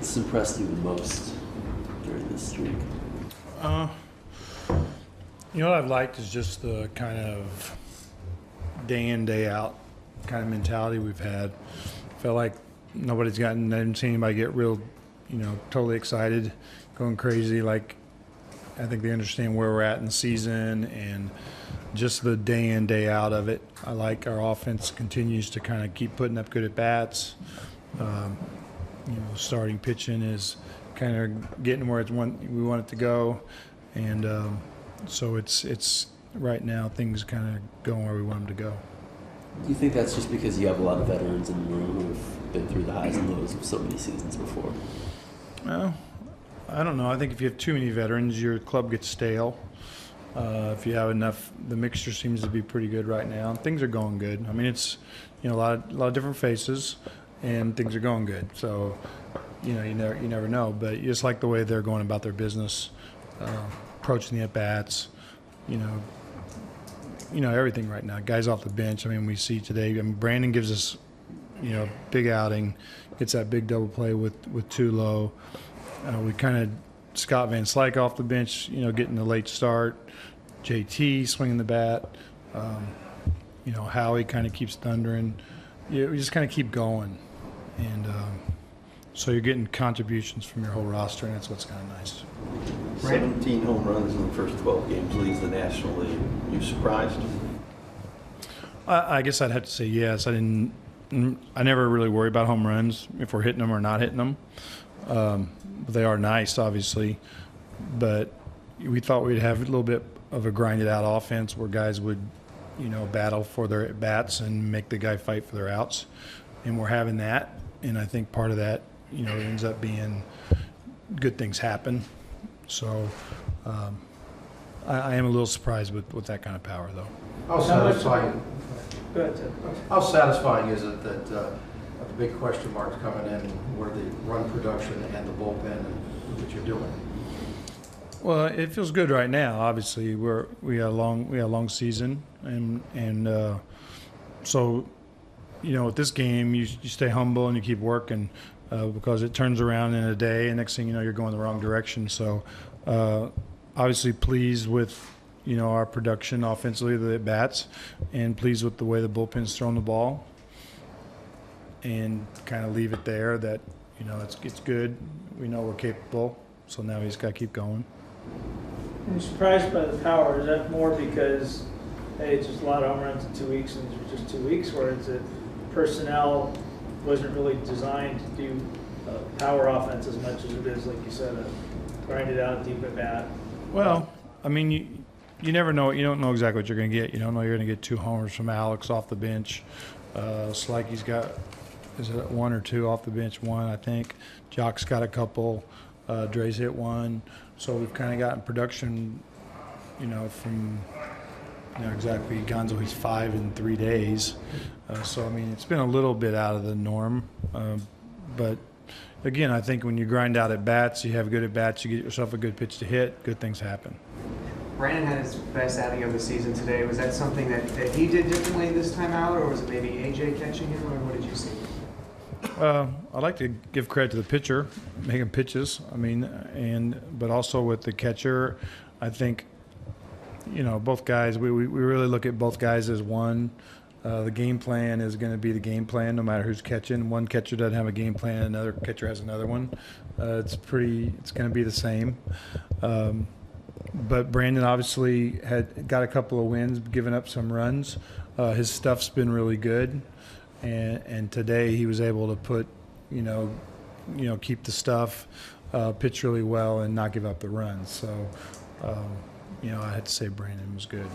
What's impressed you the most during this streak? What I've liked is just the kind of day in, day out kind of mentality we've had. Felt like I haven't seen anybody get real, totally excited, going crazy. Like, I think they understand where we're at in the season and just the day in, day out of it. I like our offense continues to kind of keep putting up good at bats. Starting pitching is kind of getting where we want it to go, and so it's right now things kind of going where we want them to go. Do you think that's just because you have a lot of veterans in the room who've been through the highs and lows of so many seasons before? Well, I don't know. I think if you have too many veterans, your club gets stale. If you have enough, the mixture seems to be pretty good right now. Things are going good. I mean, it's a lot of different faces, and things are going good. So, you never know. But you just like the way they're going about their business, approaching the at bats. Everything right now. Guys off the bench. I mean, we see today. I mean, Brandon gives us, big outing, gets that big double play with Tulo. We kind of Scott Van Slyke off the bench, getting the late start. JT swinging the bat. Howie kind of keeps thundering. We just kind of keep going, and so you're getting contributions from your whole roster, and that's what's kind of nice. 17 home runs in the first 12 games leads the National League. You surprised? I guess I'd have to say yes. I never really worry about home runs, if we're hitting them or not hitting them. They are nice, obviously, but we thought we'd have a little bit of a grinded out offense where guys would, battle for their bats and make the guy fight for their outs, and we're having that. And I think part of that, ends up being good things happen. So I am a little surprised with that kind of power, though. How satisfying? Go ahead, Ted. How satisfying is it that the big question marks coming in were the run production and the bullpen that you're doing? Well, it feels good right now. Obviously, we had a long season, and so with this game, you stay humble and you keep working because it turns around in a day, and next thing you know, you're going the wrong direction. So, obviously, pleased with our production offensively, the bats, and pleased with the way the bullpen's thrown the ball, and kind of leave it there. That it's good. We know we're capable. So now we just got to keep going. I'm surprised by the power. Is that more because, hey, it's just a lot of home runs in 2 weeks and it's just 2 weeks, or is it personnel wasn't really designed to do power offense as much as it is, like you said, grind it out deep at bat? Well, I mean, you never know. You don't know exactly what you're going to get. You don't know you're going to get 2 homers from Alex off the bench. Slikey's got, is it 1 or 2 off the bench? 1, I think. Jock's got a couple. Dre's hit 1. So we've kind of gotten production, from exactly Gonzo. He's 5 in 3 days. So, I mean, it's been a little bit out of the norm. But, again, I think when you grind out at bats, you have good at bats, you get yourself a good pitch to hit, good things happen. Brandon had his best outing of the season today. Was that something that he did differently this time out, or was it maybe AJ catching him, or what did you see? I like to give credit to the pitcher, making pitches. I mean, but also with the catcher, I think, both guys. We really look at both guys as one. The game plan is going to be the game plan, no matter who's catching. One catcher doesn't have a game plan, another catcher has another one. It's going to be the same. But Brandon obviously got a couple of wins, given up some runs. His stuff's been really good. And today he was able to put, keep the stuff, pitch really well, and not give up the runs. So, I had to say Brandon was good.